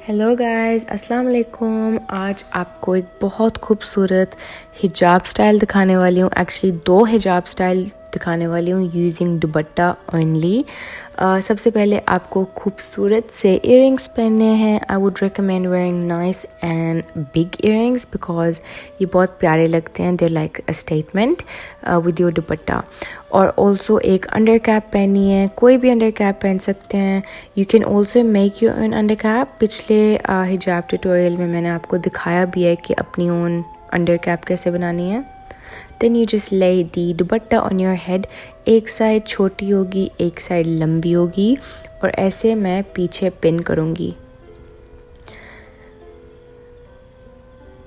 Hello guys, अस्सलाम वालेकुम। आज आपको एक बहुत खूबसूरत हिजाब स्टाइल दिखाने वाली हूँ। एक्चुअली 2 हिजाब स्टाइल दिखाने वाली हूँ यूजिंग दुपट्टा ओनली। सबसे पहले आपको खूबसूरत से इयररिंग्स पहनने हैं। I would recommend wearing nice and big earrings because ये बहुत प्यारे लगते हैं। They like a statement with your दुपट्टा। और ऑल्सो एक अंडर कैप पहनी है, कोई भी अंडर कैप पहन सकते हैं। You can also make your own under cap. पिछले हिजाब ट्यूटोरियल में मैंने आपको दिखाया भी है कि अपनी ओन अंडर कैप कैसे बनानी है। Then you just lay the dupatta on your head. एक साइड छोटी होगी, एक साइड लंबी होगी और ऐसे मैं पीछे पिन करूँगी।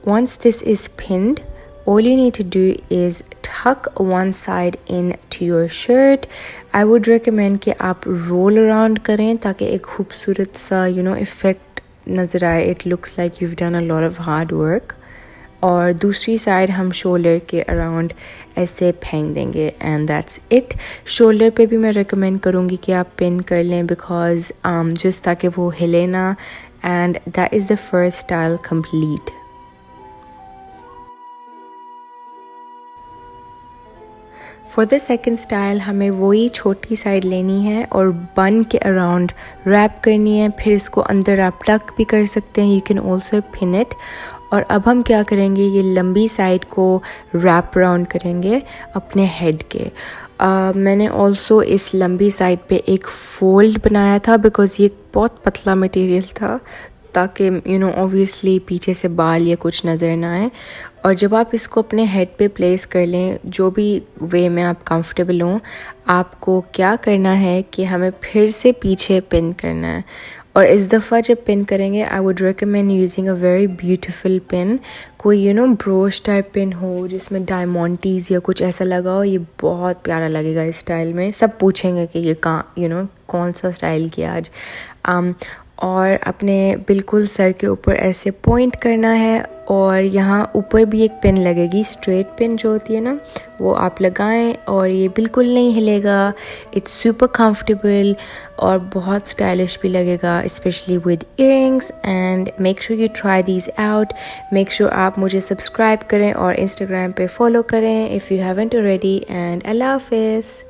Once this is pinned, all you need to do is tuck one side into your shirt. I would recommend कि आप roll around करें ताकि एक खूबसूरत सा इफ़ेक्ट नज़र आए। It looks like you've done a lot of hard work. और दूसरी साइड हम शोल्डर के अराउंड ऐसे फेंक देंगे एंड दैट्स इट। शोल्डर पे भी मैं रिकमेंड करूँगी कि आप पिन कर लें बिकॉज जस्ट ताकि वो हिले ना। And that is the first style complete. For the second style हमें वही छोटी साइड लेनी है और बन के अराउंड रैप करनी है। फिर इसको अंदर आप टक भी कर सकते हैं। You can also pin it. और अब हम क्या करेंगे, ये लंबी साइड को रैप अराउंड करेंगे अपने हेड के। मैंने ऑल्सो इस लंबी साइड पे एक फोल्ड बनाया था बिकॉज़ ये बहुत पतला मटेरियल था ताकि ऑब्वियसली पीछे से बाल या कुछ नज़र ना आए। और जब आप इसको अपने हेड पे प्लेस कर लें, जो भी वे में आप कंफर्टेबल हों, आपको क्या करना है कि हमें फिर से पीछे पिन करना है। और इस दफ़ा जब पिन करेंगे I would recommend using a very beautiful pin. कोई ब्रोश टाइप पिन हो जिसमें डायमंडीज़ या कुछ ऐसा लगा हो। ये बहुत प्यारा लगेगा इस स्टाइल में। सब पूछेंगे कि ये कहाँ कौन सा स्टाइल किया आज। और अपने बिल्कुल सर के ऊपर ऐसे पॉइंट करना है और यहाँ ऊपर भी एक पिन लगेगी, स्ट्रेट पिन जो होती है ना, वो आप लगाएं और ये बिल्कुल नहीं हिलेगा। इट्स सुपर कंफर्टेबल और बहुत स्टाइलिश भी लगेगा, specially with earrings. And make sure you try these out. Make sure आप मुझे सब्सक्राइब करें और इंस्टाग्राम पे फॉलो करें if you haven't already. And अल्लाह हाफिज़।